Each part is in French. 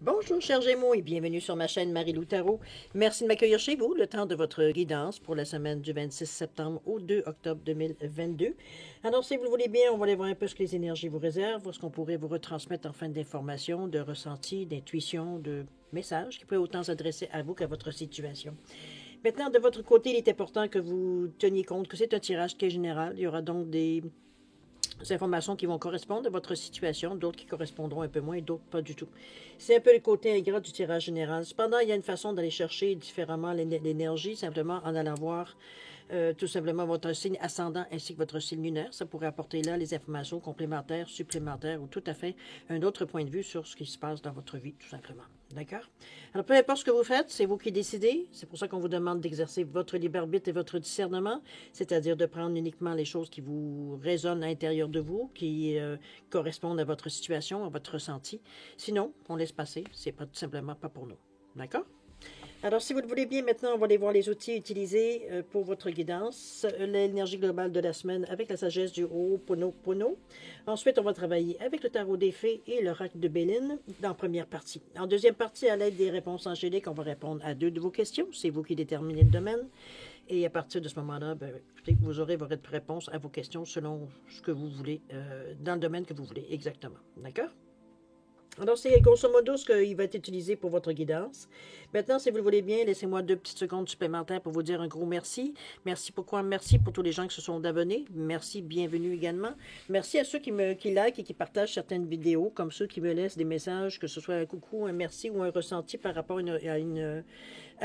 Bonjour, chers Gémeaux, et bienvenue sur ma chaîne Marie-Lou Tarot. Merci de m'accueillir chez vous, le temps de votre guidance pour la semaine du 26 septembre au 2 octobre 2022. Alors, si vous le voulez bien, on va aller voir un peu ce que les énergies vous réservent, voir ce qu'on pourrait vous retransmettre en fin d'informations, de ressentis, d'intuitions, de messages qui pourraient autant s'adresser à vous qu'à votre situation. Maintenant, de votre côté, il est important que vous teniez compte que c'est un tirage qui est général. Il y aura donc des informations qui vont correspondre à votre situation, d'autres qui correspondront un peu moins et d'autres pas du tout. C'est un peu le côté ingrat du tirage général. Cependant, il y a une façon d'aller chercher différemment l'énergie, simplement en allant voir tout simplement votre signe ascendant ainsi que votre signe lunaire. Ça pourrait apporter là les informations complémentaires, supplémentaires ou tout à fait un autre point de vue sur ce qui se passe dans votre vie, tout simplement. D'accord? Alors, peu importe ce que vous faites, c'est vous qui décidez. C'est pour ça qu'on vous demande d'exercer votre libre arbitre et votre discernement, c'est-à-dire de prendre uniquement les choses qui vous résonnent à l'intérieur de vous, qui correspondent à votre situation, à votre ressenti. Sinon, on laisse passer. C'est pas, tout simplement pas pour nous. D'accord? Alors, si vous le voulez bien, maintenant, on va aller voir les outils utilisés pour votre guidance. L'énergie globale de la semaine avec la sagesse du Ho'oponopono. Ensuite, on va travailler avec le tarot des fées et l'oracle de Béline dans la première partie. En deuxième partie, à l'aide des réponses angéliques, on va répondre à 2 de vos questions. C'est vous qui déterminez le domaine. Et à partir de ce moment-là, vous aurez votre réponse à vos questions selon ce que vous voulez, dans le domaine que vous voulez exactement. D'accord? Alors, c'est grosso modo ce qu'il va être utilisé pour votre guidance. Maintenant, si vous le voulez bien, laissez-moi 2 petites secondes supplémentaires pour vous dire un gros merci. Merci pourquoi? Merci pour tous les gens qui se sont abonnés. Merci, bienvenue également. Merci à ceux qui like et qui partagent certaines vidéos, comme ceux qui me laissent des messages, que ce soit un coucou, un merci ou un ressenti par rapport à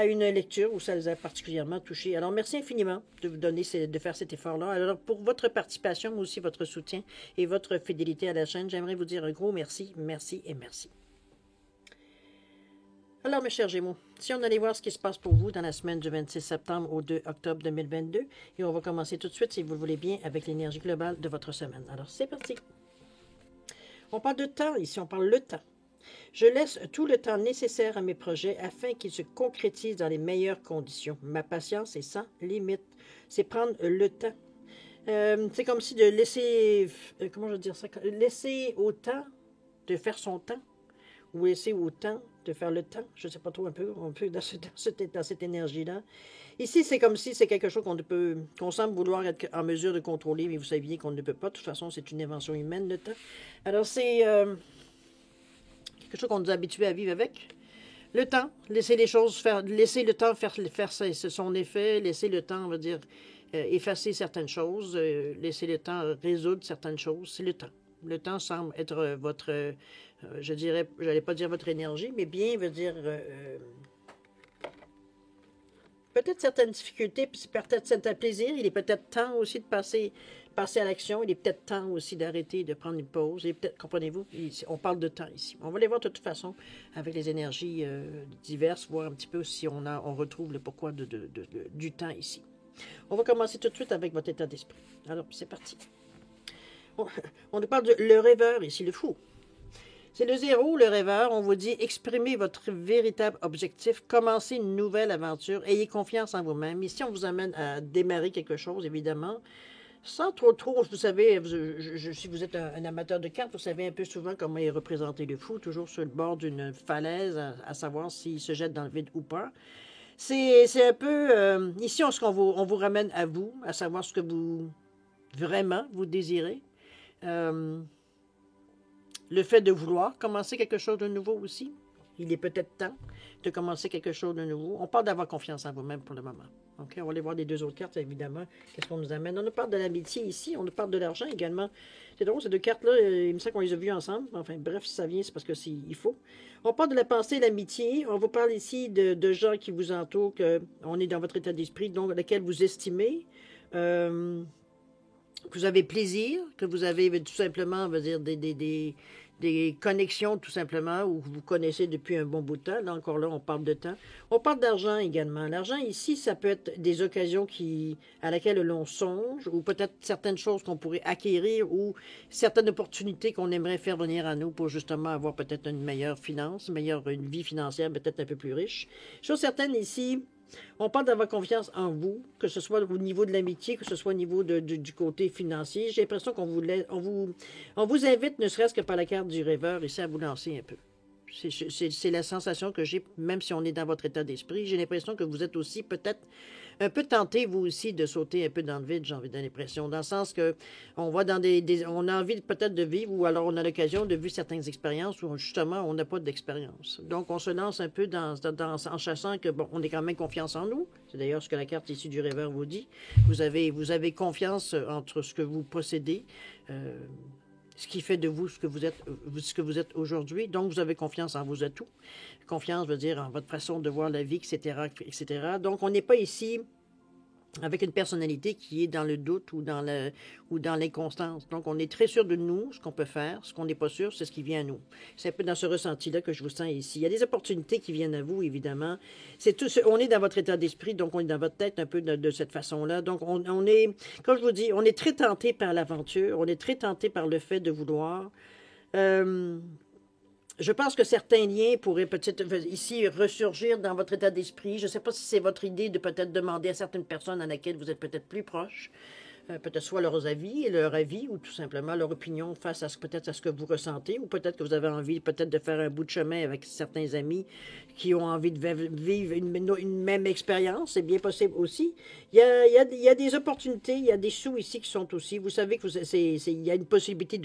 une lecture où ça les a particulièrement touchés. Alors, merci infiniment de vous donner, de faire cet effort-là. Alors, pour votre participation, mais aussi votre soutien et votre fidélité à la chaîne, j'aimerais vous dire un gros merci, merci et merci. Alors, mes chers Gémeaux, si on allait voir ce qui se passe pour vous dans la semaine du 26 septembre au 2 octobre 2022, et on va commencer tout de suite, si vous le voulez bien, avec l'énergie globale de votre semaine. Alors, c'est parti. On parle de temps, ici, on parle le temps. Je laisse tout le temps nécessaire à mes projets afin qu'ils se concrétisent dans les meilleures conditions. Ma patience est sans limite. C'est prendre le temps. C'est comme si de laisser, comment je veux dire ça, laisser au temps de faire son temps, ou laisser au temps de faire le temps. Je ne sais pas trop, un peu dans cette énergie-là. Ici, c'est comme si c'est quelque chose qu'on semble vouloir être en mesure de contrôler, mais vous saviez qu'on ne peut pas. De toute façon, c'est une invention humaine, le temps. Alors, c'est quelque chose qu'on nous a habitués à vivre avec. Le temps, laisser les choses faire, laisser le temps faire son effet, laisser le temps, on va dire, effacer certaines choses, laisser le temps résoudre certaines choses, c'est le temps. Le temps semble être votre, je dirais, je n'allais pas dire votre énergie, mais bien veut dire peut-être certaines difficultés, puis peut-être certains plaisirs. Il est peut-être temps aussi de passer à l'action. Il est peut-être temps aussi d'arrêter, de prendre une pause. Et peut-être, comprenez-vous, on parle de temps ici. On va les voir de toute façon avec les énergies diverses, voir un petit peu si on retrouve le pourquoi du temps ici. On va commencer tout de suite avec votre état d'esprit. Alors, c'est parti. On nous parle de le rêveur ici, le fou. C'est le 0, le rêveur. On vous dit exprimez votre véritable objectif, commencez une nouvelle aventure, ayez confiance en vous-même. Ici, on vous amène à démarrer quelque chose, évidemment, sans trop, vous savez, si vous êtes un amateur de cartes, vous savez un peu souvent comment est représenté le fou, toujours sur le bord d'une falaise, à savoir s'il se jette dans le vide ou pas. C'est un peu, ici, on vous ramène à vous, à savoir ce que vous désirez. Le fait de vouloir commencer quelque chose de nouveau aussi. Il est peut-être temps de commencer quelque chose de nouveau. On parle d'avoir confiance en vous-même pour le moment. OK, on va aller voir les 2 autres cartes, évidemment. Qu'est-ce qu'on nous amène? On nous parle de l'amitié ici, on nous parle de l'argent également. C'est drôle, ces 2 cartes-là, il me semble qu'on les a vues ensemble. Enfin, bref, si ça vient, c'est parce que il faut. On parle de la pensée et l'amitié. On vous parle ici de gens qui vous entourent, on est dans votre état d'esprit, donc lequel vous estimez. Que vous avez plaisir, que vous avez tout simplement, on va dire, des connexions tout simplement, où vous connaissez depuis un bon bout de temps. Là, encore là, on parle de temps. On parle d'argent également. L'argent ici, ça peut être des occasions à laquelle l'on songe, ou peut-être certaines choses qu'on pourrait acquérir, ou certaines opportunités qu'on aimerait faire venir à nous pour justement avoir peut-être une meilleure finance, une vie financière peut-être un peu plus riche. Chose certaine ici, on parle d'avoir confiance en vous, que ce soit au niveau de l'amitié, que ce soit au niveau du côté financier. J'ai l'impression qu'on vous invite, ne serait-ce que par la carte du rêveur, ici, à vous lancer un peu. C'est la sensation que j'ai, même si on est dans votre état d'esprit. J'ai l'impression que vous êtes aussi peut-être un peu tenté, vous aussi, de sauter un peu dans le vide, j'ai envie de l'impression, dans le sens que on va dans on a envie peut-être de vivre, ou alors on a l'occasion de vivre certaines expériences où justement on n'a pas d'expérience. Donc on se lance un peu en chassant que, bon, on ait quand même confiance en nous. C'est d'ailleurs ce que la carte ici du rêveur vous dit. Vous avez confiance entre ce que vous possédez, ce qui fait de vous ce que vous êtes aujourd'hui. Donc, vous avez confiance en vos atouts. Confiance veut dire en votre façon de voir la vie, etc., etc. Donc, on n'est pas ici avec une personnalité qui est dans le doute ou dans l'inconstance. Donc, on est très sûr de nous, ce qu'on peut faire. Ce qu'on n'est pas sûr, c'est ce qui vient à nous. C'est un peu dans ce ressenti-là que je vous sens ici. Il y a des opportunités qui viennent à vous, évidemment. On est dans votre état d'esprit, donc on est dans votre tête un peu de cette façon-là. Donc, on est, comme je vous dis, on est très tenté par l'aventure. On est très tenté par le fait de vouloir. Je pense que certains liens pourraient peut-être ici ressurgir dans votre état d'esprit. Je ne sais pas si c'est votre idée de peut-être demander à certaines personnes à laquelle vous êtes peut-être plus proche, peut-être soit leur avis, ou tout simplement leur opinion face à peut-être à ce que vous ressentez, ou peut-être que vous avez envie peut-être de faire un bout de chemin avec certains amis qui ont envie de vivre une même expérience. C'est bien possible aussi. Il y a des opportunités, il y a des sous ici qui sont aussi. Vous savez que il y a une possibilité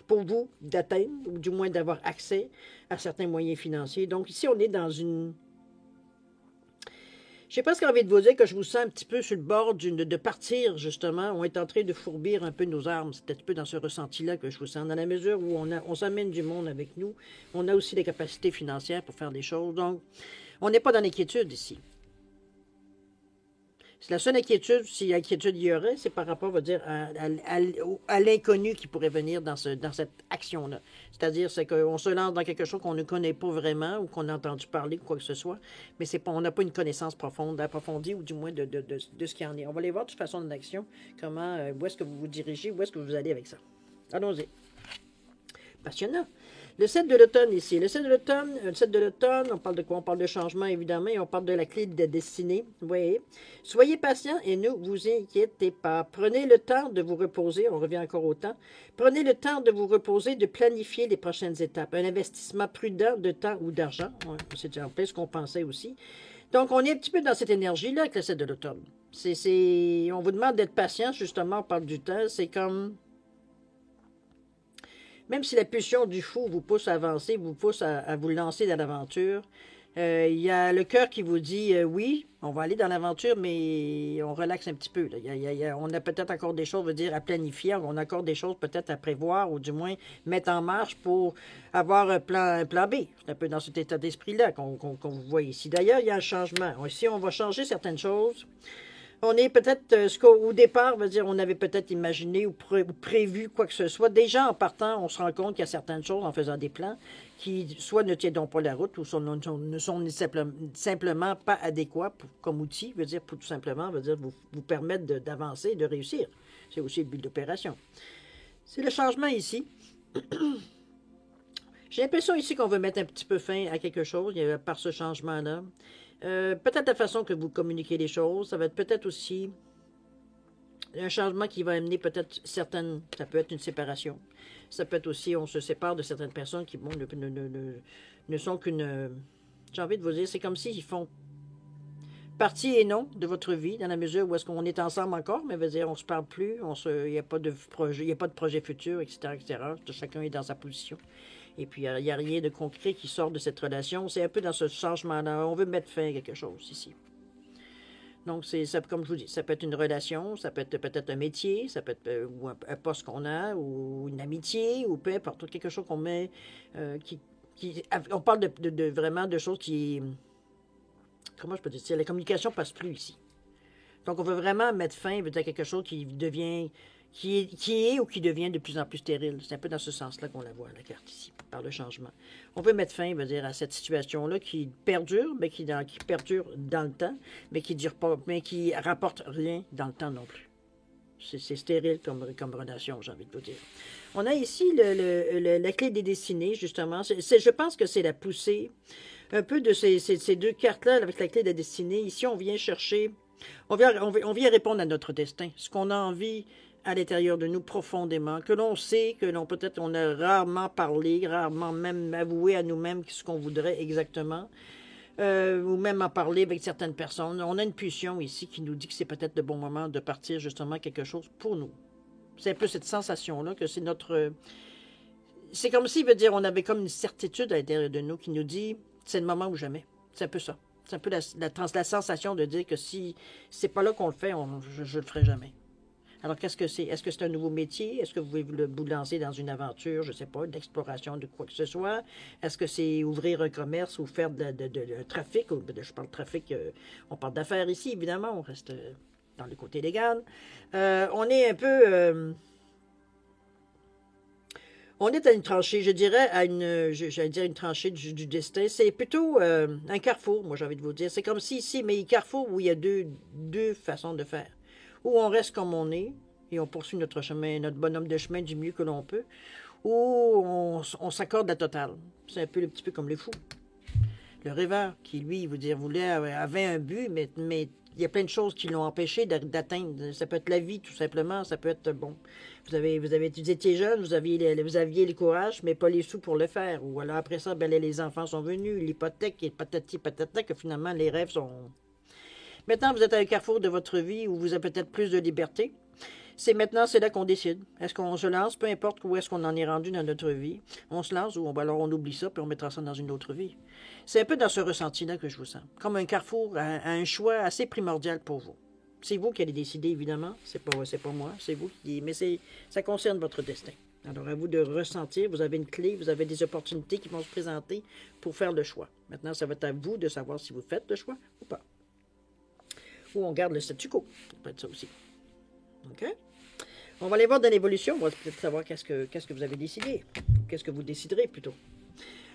pour vous d'atteindre, ou du moins d'avoir accès à certains moyens financiers. Donc ici, on est dans une... Je sais pas ce qu'envie de vous dire, que je vous sens un petit peu sur le bord de partir, justement. On est en train de fourbir un peu nos armes. C'est un peu dans ce ressenti-là que je vous sens. Dans la mesure où on s'amène du monde avec nous, on a aussi les capacités financières pour faire des choses. Donc, on n'est pas dans l'inquiétude ici. C'est la seule inquiétude, si inquiétude il y aurait, c'est par rapport, on va dire, à l'inconnu qui pourrait venir dans cette action-là. C'est-à-dire, c'est qu'on se lance dans quelque chose qu'on ne connaît pas vraiment, ou qu'on a entendu parler, ou quoi que ce soit, mais on n'a pas une connaissance profonde, approfondie, ou du moins de ce qu'il y en est. On va aller voir de toute façon en action, où est-ce que vous vous dirigez, où est-ce que vous allez avec ça. Allons-y. Passionnant. Le 7 de l'automne ici. Le 7 de l'automne, on parle de quoi? On parle de changement, évidemment, et on parle de la clé de la destinée. Vous voyez? Soyez patient et ne vous inquiétez pas. Prenez le temps de vous reposer. On revient encore au temps. Prenez le temps de vous reposer, de planifier les prochaines étapes. Un investissement prudent de temps ou d'argent. Ouais, c'est déjà en fait ce qu'on pensait aussi. Donc, on est un petit peu dans cette énergie-là avec le 7 de l'automne. On vous demande d'être patient, justement, on parle du temps. C'est comme... Même si la pulsion du fou vous pousse à avancer, vous pousse à vous lancer dans l'aventure, il y a le cœur qui vous dit oui, on va aller dans l'aventure, mais on relaxe un petit peu. Là. On a peut-être encore des choses, à planifier, on a encore des choses peut-être à prévoir, ou du moins mettre en marche pour avoir un plan B. C'est un peu dans cet état d'esprit-là qu'on vous voit ici. D'ailleurs, il y a un changement. Ici, on va changer certaines choses. On est peut-être, ce qu'au départ, on avait peut-être imaginé ou prévu quoi que ce soit. Déjà, en partant, on se rend compte qu'il y a certaines choses, en faisant des plans, qui soit ne tiennent pas la route, ou ne sont simplement pas adéquats comme outil, pour tout simplement, vous permettre d'avancer, de réussir. C'est aussi le but d'opération. C'est le changement ici. J'ai l'impression ici qu'on veut mettre un petit peu fin à quelque chose, par ce changement-là. Peut-être la façon que vous communiquez les choses, ça va être peut-être aussi un changement qui va amener peut-être certaines, ça peut être une séparation, ça peut être aussi, on se sépare de certaines personnes qui bon, ne sont qu'une, j'ai envie de vous dire, c'est comme s'ils font partie et non de votre vie, dans la mesure où est-ce qu'on est ensemble encore, mais on se parle plus, il n'y a pas de projet futur, etc., etc. Chacun est dans sa position. Et puis, il n'y a rien de concret qui sort de cette relation. C'est un peu dans ce changement-là. On veut mettre fin à quelque chose ici. Donc, comme je vous dis, ça peut être une relation, ça peut être peut-être un métier, ça peut être ou un poste qu'on a, ou une amitié, ou peu importe, quelque chose qu'on met, on parle vraiment de choses qui... Comment je peux dire? La communication ne passe plus ici. Donc, on veut vraiment mettre fin à quelque chose qui devient... Qui est ou qui devient de plus en plus stérile. C'est un peu dans ce sens-là qu'on la voit, la carte ici, par le changement. On veut mettre fin, à cette situation-là qui perdure, mais qui perdure dans le temps, mais qui dure pas, mais qui rapporte rien dans le temps non plus. C'est stérile comme relation, j'ai envie de vous dire. On a ici la clé des destinées, justement. Je pense que c'est la poussée un peu de ces deux cartes-là avec la clé de la destinée. Ici, on vient chercher... On vient répondre à notre destin. Ce qu'on a envie à l'intérieur de nous profondément, que l'on sait, que l'on peut-être on a rarement parlé, rarement même avoué à nous-mêmes ce qu'on voudrait exactement, ou même en parler avec certaines personnes. On a une pulsion ici qui nous dit que c'est peut-être le bon moment de partir justement quelque chose pour nous. C'est un peu cette sensation-là que c'est notre... C'est comme s'il veut dire on avait comme une certitude à l'intérieur de nous qui nous dit c'est le moment ou jamais. C'est un peu ça. C'est un peu la sensation de dire que si c'est pas là qu'on le fait, je le ferai jamais. Alors, qu'est-ce que c'est? Est-ce que c'est un nouveau métier? Est-ce que vous voulez vous lancer dans une aventure, je ne sais pas, d'exploration de quoi que ce soit? Est-ce que c'est ouvrir un commerce ou faire de trafic? Je parle de trafic, on parle d'affaires ici, évidemment, on reste dans le côté légal. On est un peu... on est à une tranchée, je dirais, j'allais dire une tranchée du destin. C'est plutôt un carrefour, moi j'ai envie de vous dire. C'est comme si ici, mais carrefour où il y a deux façons de faire. Où on reste comme on est, et on poursuit notre chemin, notre bonhomme de chemin du mieux que l'on peut, ou on s'accorde la totale. C'est un peu le petit peu comme le fou. Le rêveur, qui lui, avait un but, mais il y a plein de choses qui l'ont empêché d'atteindre. Ça peut être la vie, tout simplement. Ça peut être, bon, vous étiez jeune, vous aviez le courage, mais pas les sous pour le faire. Ou alors après ça, ben, les enfants sont venus, l'hypothèque, et patati patata, que finalement, les rêves sont... Maintenant, vous êtes à un carrefour de votre vie où vous avez peut-être plus de liberté. C'est là qu'on décide. Est-ce qu'on se lance, peu importe où est-ce qu'on en est rendu dans notre vie. On se lance ou alors on oublie ça puis on mettra ça dans une autre vie. C'est un peu dans ce ressenti-là que je vous sens. Comme un carrefour à un choix assez primordial pour vous. C'est vous qui allez décider, évidemment. C'est pas moi, c'est vous qui... Mais ça concerne votre destin. Alors, à vous de ressentir. Vous avez une clé, vous avez des opportunités qui vont se présenter pour faire le choix. Maintenant, ça va être à vous de savoir si vous faites le choix ou pas. Ou on garde le statu quo. Ça peut être ça aussi. OK? On va aller voir dans l'évolution. On va peut-être savoir qu'est-ce que vous avez décidé. Qu'est-ce que vous déciderez plutôt.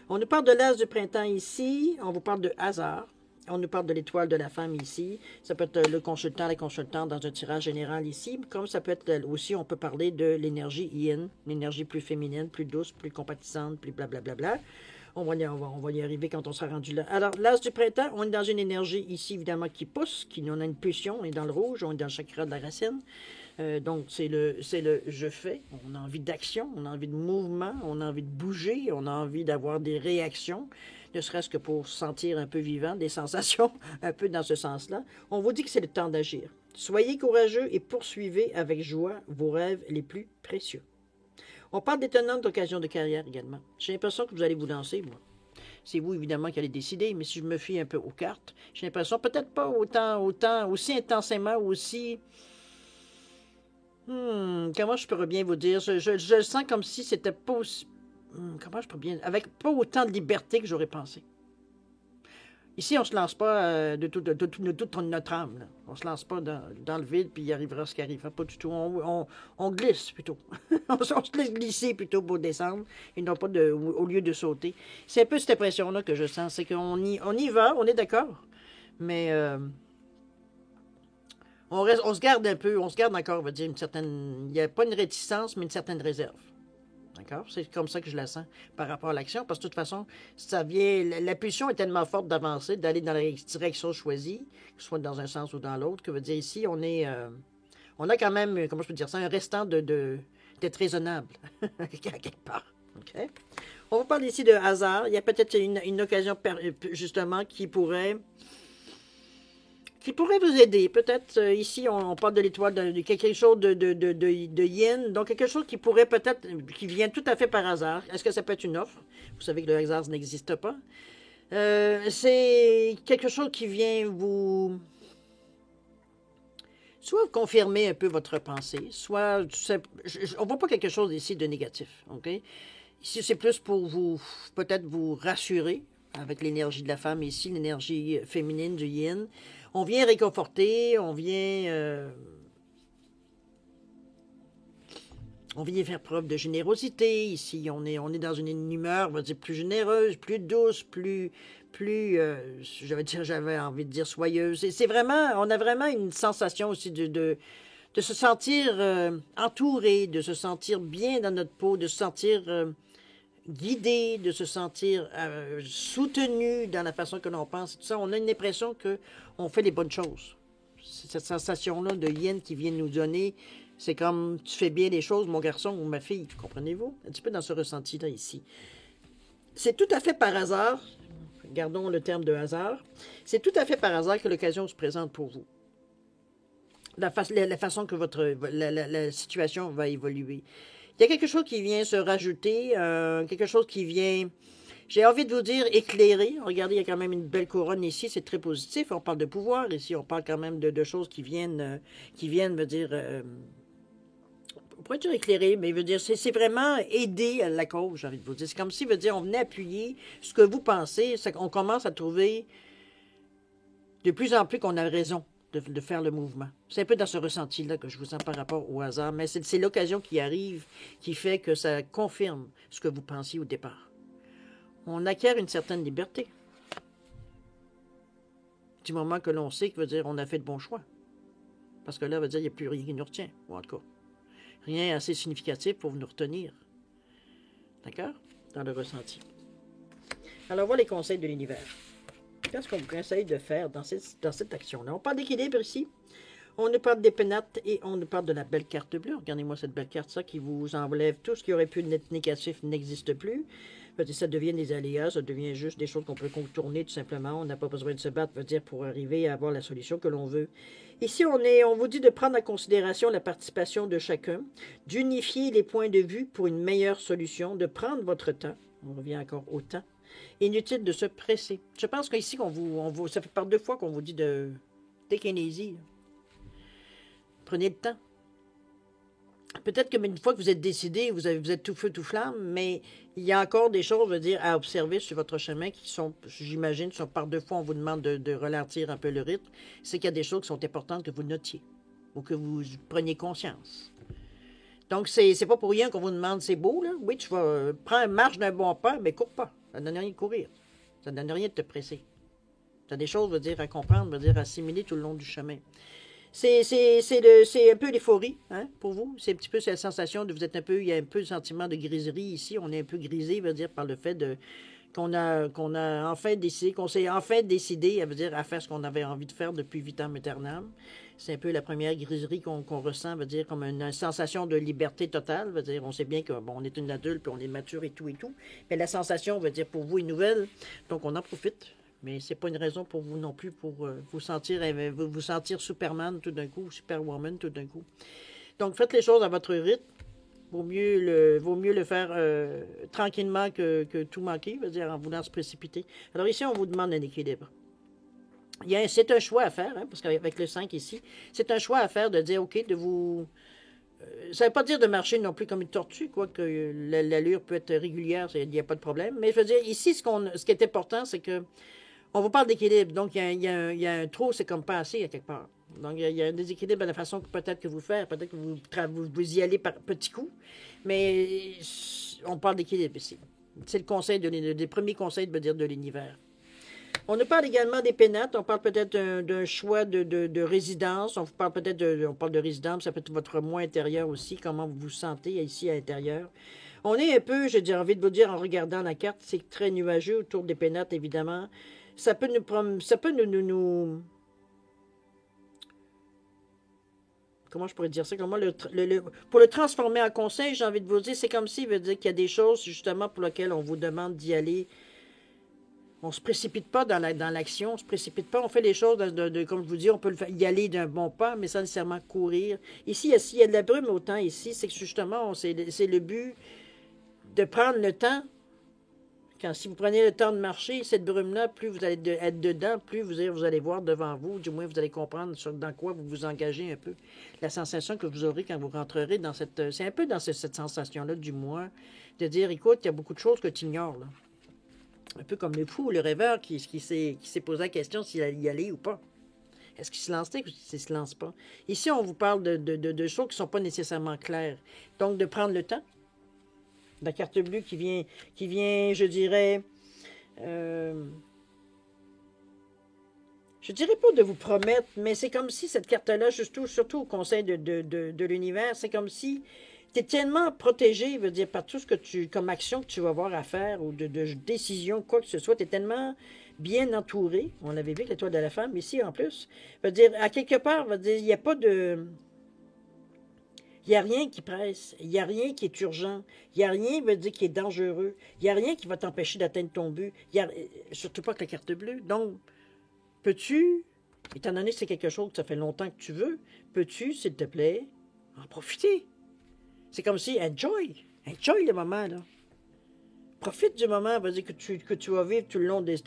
On nous parle de l'as du printemps ici. On vous parle de hasard. On nous parle de l'étoile de la femme ici. Ça peut être le consultant, la consultante dans un tirage général ici. Comme ça peut être aussi, on peut parler de l'énergie yin, l'énergie plus féminine, plus douce, plus compatissante, plus blablabla. On va y arriver quand on sera rendu là. Alors, l'as du printemps, on est dans une énergie ici, évidemment, qui pousse, on a une pulsion, on est dans le rouge, on est dans le chakra de la racine. Donc, c'est le je fais. On a envie d'action, on a envie de mouvement, on a envie de bouger, on a envie d'avoir des réactions, ne serait-ce que pour se sentir un peu vivant, des sensations un peu dans ce sens-là. On vous dit que c'est le temps d'agir. Soyez courageux et poursuivez avec joie vos rêves les plus précieux. On parle d'étonnantes occasions de carrière également. J'ai l'impression que vous allez vous lancer, moi. C'est vous, évidemment, qui allez décider, mais si je me fie un peu aux cartes, j'ai l'impression, peut-être pas autant, aussi intensément, aussi... comment je pourrais bien vous dire? Je le sens comme si c'était pas aussi... comment je pourrais bien... Avec pas autant de liberté que j'aurais pensé. Ici, on ne se lance pas de toute notre âme. Là. On ne se lance pas dans le vide, puis il arrivera ce qui arrivera. Pas du tout. On glisse plutôt. on se laisse glisser plutôt pour descendre, et non pas au lieu de sauter. C'est un peu cette impression-là que je sens. C'est qu'on y va, on est d'accord, mais on se garde un peu, on se garde encore, on va dire, une certaine... Il n'y a pas une réticence, mais une certaine réserve. D'accord? C'est comme ça que je la sens par rapport à l'action, parce que de toute façon, la pulsion est tellement forte d'avancer, d'aller dans la direction choisie, que ce soit dans un sens ou dans l'autre, que veut dire ici, on a quand même, comment je peux dire ça, un restant d'être raisonnable, quelque part. OK? On va parler ici de hasard. Il y a peut-être une occasion, justement, qui pourrait vous aider. Peut-être, ici, on parle de l'étoile, de quelque chose de yin, donc quelque chose qui pourrait peut-être, qui vient tout à fait par hasard. Est-ce que ça peut être une offre? Vous savez que le hasard n'existe pas. C'est quelque chose qui vient soit confirmer un peu votre pensée, soit, on ne voit pas quelque chose ici de négatif, OK? Ici, c'est plus pour peut-être vous rassurer, avec l'énergie de la femme ici, l'énergie féminine du yin. On vient réconforter, on vient faire preuve de générosité. Ici, on est dans une humeur, on va dire, plus généreuse, plus douce, plus j'avais envie de dire soyeuse. C'est vraiment, on a vraiment une sensation aussi de se sentir entouré, de se sentir bien dans notre peau, de se sentir guidé, de se sentir soutenu dans la façon que l'on pense. Tout ça, on a une impression qu'on fait les bonnes choses. C'est cette sensation-là de yin qui vient nous donner C'est comme, tu fais bien les choses, mon garçon ou ma fille, comprenez-vous? Un petit peu dans ce ressenti-là ici. C'est tout à fait par hasard, gardons le terme de hasard, c'est tout à fait par hasard que l'occasion se présente pour vous. La façon que la situation va évoluer. Il y a quelque chose qui vient se rajouter, quelque chose qui vient, j'ai envie de vous dire, éclairer. Regardez, il y a quand même une belle couronne ici, c'est très positif. On parle de pouvoir ici, on parle quand même de choses qui viennent, veut dire, on pourrait dire éclairer, mais veut dire, c'est vraiment aider à la cause, j'ai envie de vous dire. C'est comme si, veut dire, on venait appuyer ce que vous pensez, on commence à trouver de plus en plus qu'on a raison de faire le mouvement. C'est un peu dans ce ressenti-là que je vous en par rapport au hasard, mais c'est l'occasion qui arrive qui fait que ça confirme ce que vous pensiez au départ. On acquiert une certaine liberté. Du moment que l'on sait, que veut dire on a fait de bons choix. Parce que là, veut dire il n'y a plus rien qui nous retient, ou en tout cas, rien assez significatif pour nous retenir. D'accord? Dans le ressenti. Alors, voilà les conseils de l'univers. Qu'est-ce qu'on vous conseille de faire dans cette action-là? On parle d'équilibre ici. On nous parle des pénates et on nous parle de la belle carte bleue. Regardez-moi cette belle carte, ça, qui vous enlève tout ce qui aurait pu être négatif n'existe plus. Ça devient des aléas, ça devient juste des choses qu'on peut contourner tout simplement. On n'a pas besoin de se battre, veut dire, pour arriver à avoir la solution que l'on veut. Ici, on vous dit de prendre en considération la participation de chacun, d'unifier les points de vue pour une meilleure solution, de prendre votre temps. On revient encore au temps. Inutile de se presser. Je pense qu'ici, ça fait par 2 fois qu'on vous dit de take it easy. Prenez le temps. Peut-être que une fois que vous êtes décidé, vous êtes tout feu, tout flamme, mais il y a encore des choses, je veux dire, à observer sur votre chemin qui sont, j'imagine, par 2 fois, on vous demande de ralentir un peu le rythme. C'est qu'il y a des choses qui sont importantes que vous notiez ou que vous preniez conscience. Donc, c'est pas pour rien qu'on vous demande, c'est beau, là. Oui, tu vas prendre marche d'un bon pas, mais cours pas. Ça ne donne rien de courir. Ça ne donne rien de te presser. Tu as des choses, veut dire, à comprendre, veut dire, à assimiler tout le long du chemin. C'est un peu l'euphorie, hein, pour vous. C'est un petit peu cette sensation de vous êtes un peu, il y a un peu le sentiment de griserie ici. On est un peu grisé, veut dire, par le fait qu'on a enfin décidé, qu'on s'est enfin décidé, veut dire, à faire ce qu'on avait envie de faire depuis vitam aeternam. C'est un peu la première griserie qu'on ressent, veut dire, comme une sensation de liberté totale, veut dire, on sait bien qu'on on est une adulte, puis on est mature et tout, mais la sensation, veut dire, pour vous, est nouvelle, donc on en profite. Mais c'est pas une raison pour vous non plus pour vous sentir Superman tout d'un coup, Superwoman tout d'un coup. Donc, faites les choses à votre rythme. Vaut mieux le faire tranquillement que tout manquer, veut dire, en voulant se précipiter. Alors ici, on vous demande un équilibre. C'est un choix à faire, hein, parce qu'avec le 5 ici, c'est un choix à faire de dire, OK, de vous... ça ne veut pas dire de marcher non plus comme une tortue, quoique l'allure peut être régulière, il n'y a pas de problème. Mais je veux dire, ici, ce qui est important, c'est que on vous parle d'équilibre, donc il y a un trop, c'est comme pas assez à quelque part. Donc il y a un déséquilibre à la façon que peut-être que vous faites, peut-être que vous y allez par petits coups, mais on parle d'équilibre ici. C'est le conseil des premiers conseils de l'univers. On nous parle également des pénates, on parle peut-être d'un choix de résidence, on parle de résidence, ça peut être votre moi intérieur aussi, comment vous vous sentez ici à l'intérieur. On est un peu, j'ai envie de vous dire, en regardant la carte, c'est très nuageux autour des pénates, évidemment. Ça peut nous comment je pourrais dire ça? Comment pour le transformer en conseil, j'ai envie de vous dire, c'est comme s'il veut dire qu'il y a des choses, justement, pour lesquelles on vous demande d'y aller. On ne se précipite pas dans l'action, on ne se précipite pas, on fait les choses, comme je vous dis, on peut y aller d'un bon pas, mais sans nécessairement courir. Ici, s'il y a de la brume autant ici, c'est que justement, c'est le but de prendre le temps. Si vous prenez le temps de marcher, cette brume-là, plus vous allez être dedans, plus vous allez voir devant vous, du moins vous allez comprendre dans quoi vous vous engagez un peu. La sensation que vous aurez quand vous rentrerez dans c'est un peu dans cette sensation-là du moi, de dire, écoute, il y a beaucoup de choses que tu ignores, là. Un peu comme le fou, le rêveur qui s'est posé la question s'il allait y aller ou pas. Est-ce qu'il se lance-t-il ou s'il ne se lance pas? Ici, on vous parle de choses qui ne sont pas nécessairement claires. Donc, de prendre le temps. La carte bleue qui vient je dirais, je dirais pas de vous promettre, mais c'est comme si cette carte-là, surtout au conseil de l'univers, c'est comme si tu es tellement protégé, veut dire, par tout ce que comme action que tu vas avoir à faire ou de décision, quoi que ce soit, tu es tellement bien entouré. On l'avait vu avec l'étoile de la femme, ici en plus. Veut dire, à quelque part, veut dire, il n'y a pas de... Il n'y a rien qui presse. Il n'y a rien qui est urgent. Il n'y a rien qui veut dire qui est dangereux. Il n'y a rien qui va t'empêcher d'atteindre ton but. Surtout pas avec la carte bleue. Donc, peux-tu, étant donné que c'est quelque chose que ça fait longtemps que tu veux, peux-tu, s'il te plaît, en profiter? C'est comme si, enjoy le moment, là. Profite du moment, va dire que tu vas vivre tout le long des...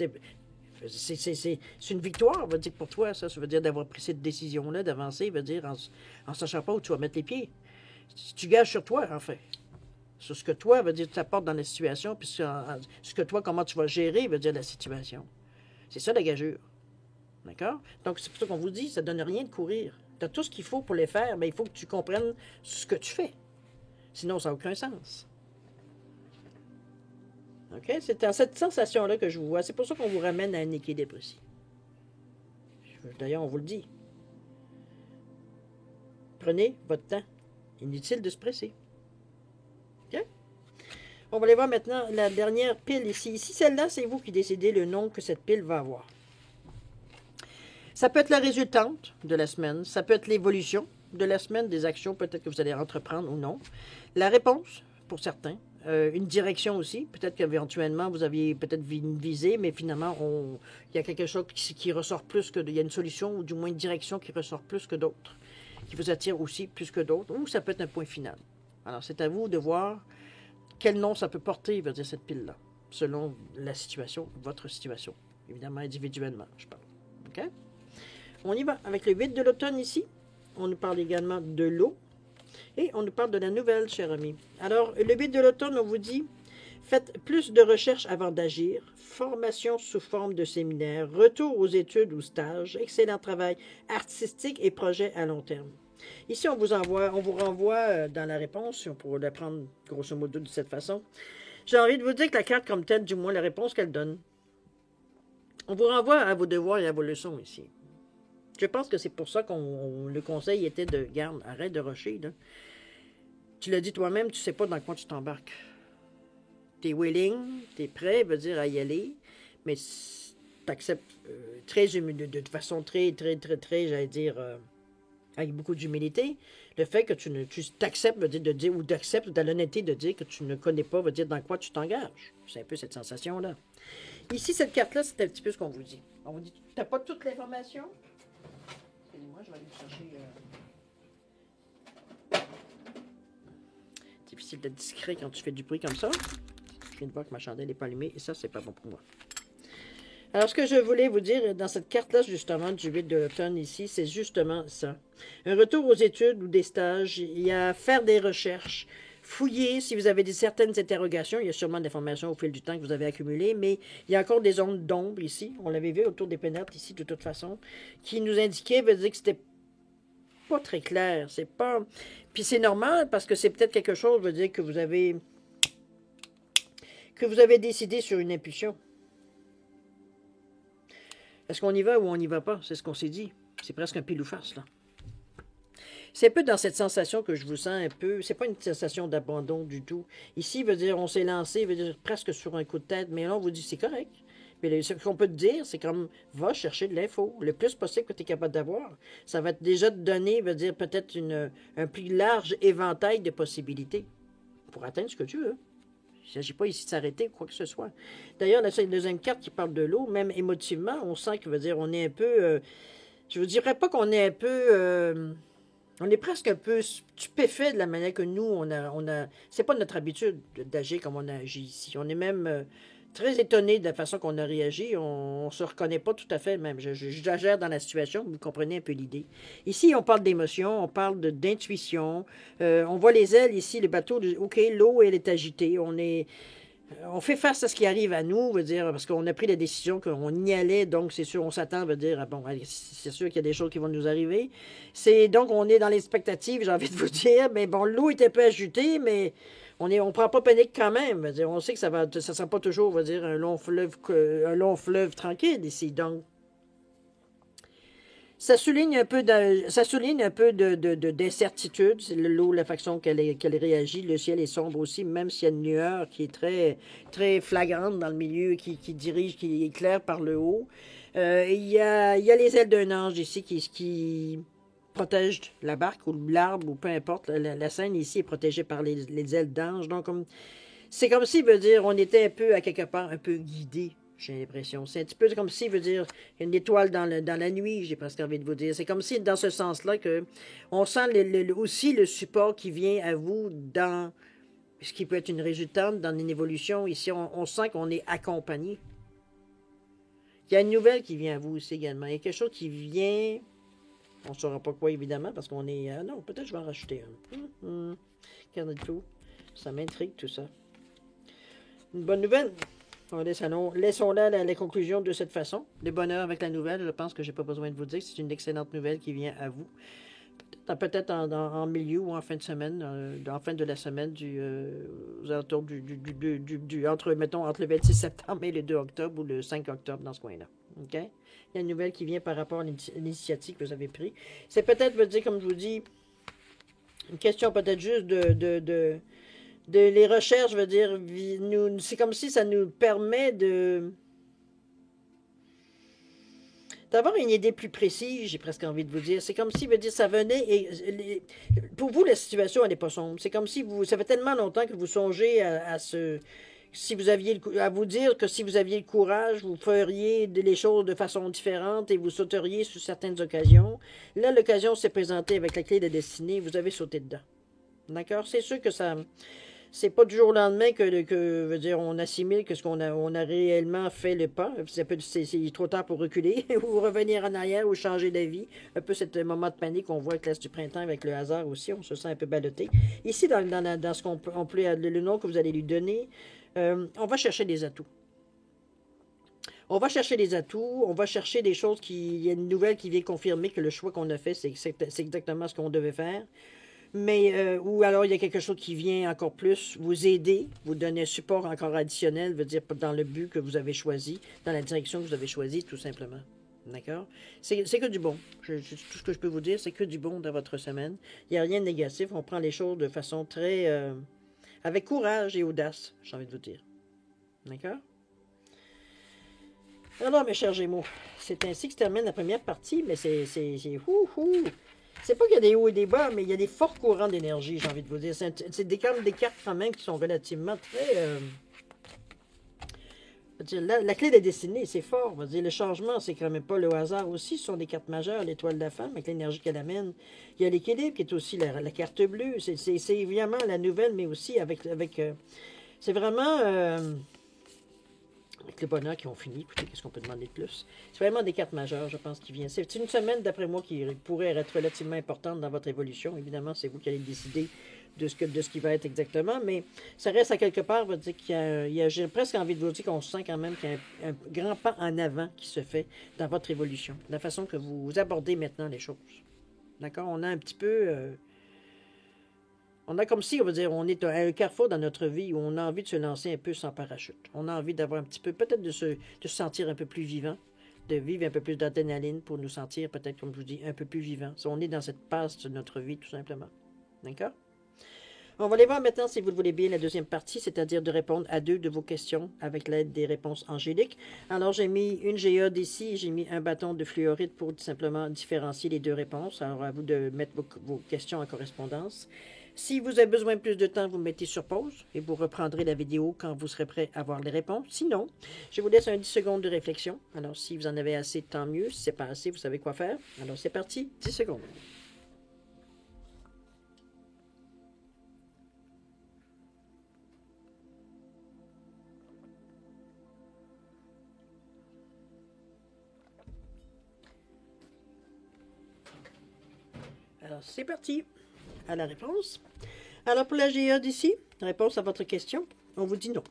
C'est une victoire, va dire, pour toi, ça. Ça veut dire d'avoir pris cette décision-là, d'avancer, veut dire, en sachant pas où tu vas mettre les pieds. Tu gages sur toi, en fait. Sur ce que toi, veut dire, tu apportes dans la situation, puis ce que toi, comment tu vas gérer, veut dire, la situation. C'est ça, la gageure. D'accord? Donc, c'est pour ça qu'on vous dit, ça ne donne rien de courir. Tu as tout ce qu'il faut pour les faire, mais il faut que tu comprennes ce que tu fais. Sinon, ça n'a aucun sens. OK? C'est dans cette sensation-là que je vous vois. C'est pour ça qu'on vous ramène à un équilibre ici. D'ailleurs, on vous le dit. Prenez votre temps. Inutile de se presser. OK? On va aller voir maintenant la dernière pile ici. Ici, celle-là, c'est vous qui décidez le nom que cette pile va avoir. Ça peut être la résultante de la semaine. Ça peut être l'évolution de la semaine, des actions peut-être que vous allez entreprendre ou non. La réponse, pour certains. Une direction aussi. Peut-être qu'éventuellement, vous aviez peut-être une visée, mais finalement, il y a quelque chose qui ressort plus que... Il y a une solution, ou du moins une direction qui ressort plus que d'autres, qui vous attire aussi plus que d'autres, ou ça peut être un point final. Alors, c'est à vous de voir quel nom ça peut porter, veut dire, cette pile-là, selon la situation, votre situation. Évidemment, individuellement, je parle. OK? On y va avec le 8 de l'automne ici. On nous parle également de l'eau. Et on nous parle de la nouvelle, cher ami. Alors, le 8 de l'automne, on vous dit, faites plus de recherches avant d'agir, formation sous forme de séminaire, retour aux études ou stages, excellent travail artistique et projet à long terme. Ici, on vous renvoie dans la réponse, si on pourrait la prendre grosso modo de cette façon. J'ai envie de vous dire que la carte comme telle, du moins la réponse qu'elle donne, on vous renvoie à vos devoirs et à vos leçons ici. Je pense que c'est pour ça qu'on le conseil était de garde, arrête de rusher. Là. Tu l'as dit toi-même, tu sais pas dans quoi tu t'embarques. Tu es willing, tu es prêt, veut dire à y aller, mais tu acceptes de façon très, j'allais dire, avec beaucoup d'humilité, le fait que tu t'acceptes, veut dire de dire, ou d'acceptes, de l'honnêteté de dire que tu ne connais pas, veut dire dans quoi tu t'engages. C'est un peu cette sensation-là. Ici, cette carte-là, c'est un petit peu ce qu'on vous dit. On vous dit, tu n'as pas toute l'information? Excusez-moi, je vais aller chercher... Difficile d'être discret quand tu fais du bruit comme ça. Je viens de voir que ma chandelle n'est pas allumée et ça, c'est pas bon pour moi. Alors, ce que je voulais vous dire dans cette carte-là, justement, du 8 de l'automne ici, c'est justement ça. Un retour aux études ou des stages, il y a faire des recherches, fouiller si vous avez certaines interrogations. Il y a sûrement des informations au fil du temps que vous avez accumulées, mais il y a encore des zones d'ombre ici. On l'avait vu autour des pénètres ici, de toute façon, qui nous indiquaient, veut dire que c'était pas très clair. C'est pas... Puis c'est normal parce que c'est peut-être quelque chose, veut dire que vous avez décidé sur une impulsion. Est-ce qu'on y va ou on n'y va pas? C'est ce qu'on s'est dit. C'est presque un pile ou face, là. C'est un peu dans cette sensation que je vous sens un peu. C'est pas une sensation d'abandon du tout. Ici, veut dire, on s'est lancé, veut dire presque sur un coup de tête, mais là, on vous dit, c'est correct. Mais ce qu'on peut te dire, c'est comme, va chercher de l'info, le plus possible que tu es capable d'avoir. Ça va déjà te donner, veut dire, peut-être un plus large éventail de possibilités pour atteindre ce que tu veux. Il ne s'agit pas ici de s'arrêter ou quoi que ce soit. D'ailleurs, la deuxième carte qui parle de l'eau, même émotivement, on sent que, veut dire, on est un peu... je ne vous dirais pas qu'on est un peu... on est presque un peu stupéfait de la manière que nous, on a c'est pas notre habitude d'agir comme on a agi ici. On est même très étonné de la façon qu'on a réagi. On ne se reconnaît pas tout à fait même. J'exagère dans la situation, vous comprenez un peu l'idée. Ici, on parle d'émotion, on parle d'intuition. On voit les ailes ici, le bateau. OK, l'eau, elle est agitée. On fait face à ce qui arrive à nous, veut dire, parce qu'on a pris la décision qu'on y allait, donc c'est sûr, on s'attend, veut dire, bon, c'est sûr qu'il y a des choses qui vont nous arriver. Donc, on est dans l'expectative, j'ai envie de vous dire, mais bon, l'eau est un peu agitée, mais on prend pas panique quand même, veut dire, on sait que ça ne sera pas toujours, veut dire, un long fleuve tranquille ici, donc, ça souligne un peu d'incertitude. C'est l'eau, la façon qu'elle réagit. Le ciel est sombre aussi, même s'il y a une lueur qui est très, très flagrante dans le milieu, qui éclaire par le haut. Il y a les ailes d'un ange ici qui protège la barque ou l'arbre ou peu importe. La scène ici est protégée par les ailes d'ange. Donc, c'est comme s'il veut dire on était un peu, à quelque part, un peu guidé, j'ai l'impression. C'est un petit peu comme s'il veut dire une étoile dans la nuit, j'ai presque envie de vous dire. C'est comme si, dans ce sens-là, que on sent aussi le support qui vient à vous dans ce qui peut être une résultante, dans une évolution. Ici, on sent qu'on est accompagné. Il y a une nouvelle qui vient à vous aussi également. Il y a quelque chose qui vient... On ne saura pas quoi, évidemment, parce qu'on est... non, peut-être je vais en rajouter un. Regardez tout. Ça m'intrigue, tout ça. Une bonne nouvelle. Laissons-la la conclusion de cette façon. Le bonheur avec la nouvelle, je pense que je n'ai pas besoin de vous dire que c'est une excellente nouvelle qui vient à vous. Peut-être en milieu ou en fin de semaine, en fin de la semaine, aux alentours entre le 26 septembre et le 2 octobre ou le 5 octobre dans ce coin-là. OK? Il y a une nouvelle qui vient par rapport à l'initiative que vous avez prise. C'est peut-être, je veux dire, comme je vous dis, une question peut-être juste de les recherches, je veux dire, c'est comme si ça nous permet d'avoir une idée plus précise, j'ai presque envie de vous dire. C'est comme si, veut dire, ça venait et pour vous, la situation, elle n'est pas sombre. C'est comme si ça fait tellement longtemps que vous songez si vous aviez à vous dire que si vous aviez le courage, vous feriez les choses de façon différente et vous sauteriez sur certaines occasions. Là, l'occasion s'est présentée avec la clé de destinée, vous avez sauté dedans. D'accord? C'est sûr que ça... C'est pas du jour au lendemain veut dire, on assimile que on a réellement fait le pas. C'est trop tard pour reculer ou revenir en arrière ou changer d'avis. Un peu ce moment de panique qu'on voit avec l'As du printemps avec le hasard aussi. On se sent un peu ballotté. Ici, dans ce qu'on peut le nom que vous allez lui donner, on va chercher des atouts. On va chercher des atouts, on va chercher des choses il y a une nouvelle qui vient confirmer que le choix qu'on a fait, c'est exactement ce qu'on devait faire. Mais, ou alors il y a quelque chose qui vient encore plus vous aider, vous donner un support encore additionnel, veut dire dans le but que vous avez choisi, dans la direction que vous avez choisie, tout simplement. D'accord? C'est que du bon. Tout ce que je peux vous dire, c'est que du bon dans votre semaine. Il n'y a rien de négatif. On prend les choses de façon très... avec courage et audace, j'ai envie de vous dire. D'accord? Alors, mes chers Gémeaux, c'est ainsi que se termine la première partie, mais c'est c'est pas qu'il y a des hauts et des bas, mais il y a des forts courants d'énergie, j'ai envie de vous dire. C'est des cartes quand même qui sont relativement très... la clé de la destinée, c'est fort. Dire, le changement, c'est quand même pas le hasard aussi. Ce sont des cartes majeures, l'étoile de la femme, avec l'énergie qu'elle amène. Il y a l'équilibre qui est aussi la carte bleue. C'est évidemment la nouvelle, mais aussi c'est vraiment... avec le bonheur qui ont fini. Écoutez, qu'est-ce qu'on peut demander de plus? C'est vraiment des cartes majeures, je pense, qui viennent. C'est une semaine, d'après moi, qui pourrait être relativement importante dans votre évolution. Évidemment, c'est vous qui allez décider de ce qui va être exactement, mais ça reste à quelque part, dire j'ai presque envie de vous dire qu'on sent quand même qu'il y a un grand pas en avant qui se fait dans votre évolution, la façon que vous abordez maintenant les choses. D'accord? On a un petit peu... on a comme si, on va dire, on est à un carrefour dans notre vie où on a envie de se lancer un peu sans parachute. On a envie d'avoir un petit peu, peut-être de se sentir un peu plus vivant, de vivre un peu plus d'adrénaline pour nous sentir, peut-être, comme je vous dis, un peu plus vivant. On est dans cette passe de notre vie, tout simplement. D'accord? On va aller voir maintenant, si vous le voulez bien, la deuxième partie, c'est-à-dire de répondre à 2 de vos questions avec l'aide des réponses angéliques. Alors, j'ai mis une géode ici, j'ai mis un bâton de fluorite pour simplement différencier les 2 réponses. Alors, à vous de mettre vos questions en correspondance. Si vous avez besoin de plus de temps, vous mettez sur pause et vous reprendrez la vidéo quand vous serez prêt à voir les réponses. Sinon, je vous laisse un 10 secondes de réflexion. Alors, si vous en avez assez, tant mieux. Si ce n'est pas assez, vous savez quoi faire. Alors, c'est parti, 10 secondes. Alors, c'est parti. À la réponse. Alors, pour la géode ici, réponse à votre question, on vous dit non.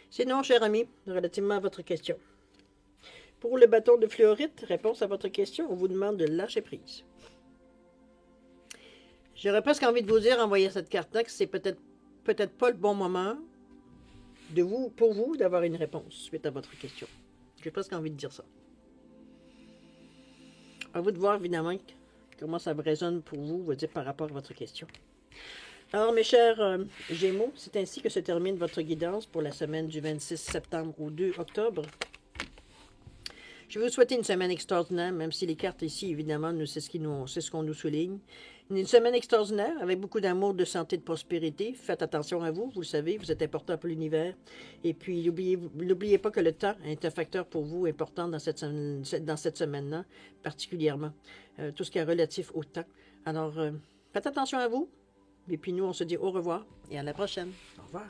C'est non, cher ami, relativement à votre question. Pour le bâton de fluorite, réponse à votre question, on vous demande de lâcher prise. J'aurais presque envie de vous dire, en voyant cette carte-là, que c'est peut-être pas le bon moment pour vous d'avoir une réponse suite à votre question. J'ai presque envie de dire ça. À vous de voir, évidemment, comment ça résonne pour vous, dire, par rapport à votre question. Alors, mes chers Gémeaux, c'est ainsi que se termine votre guidance pour la semaine du 26 septembre au 2 octobre. Je vais vous souhaiter une semaine extraordinaire, même si les cartes ici, évidemment, c'est ce qu'on nous souligne. Une semaine extraordinaire, avec beaucoup d'amour, de santé, de prospérité. Faites attention à vous, vous le savez, vous êtes important pour l'univers. Et puis, n'oubliez pas que le temps est un facteur pour vous important dans cette semaine-là, particulièrement. Tout ce qui est relatif au temps. Alors, faites attention à vous. Et puis nous, on se dit au revoir et à la prochaine. Au revoir.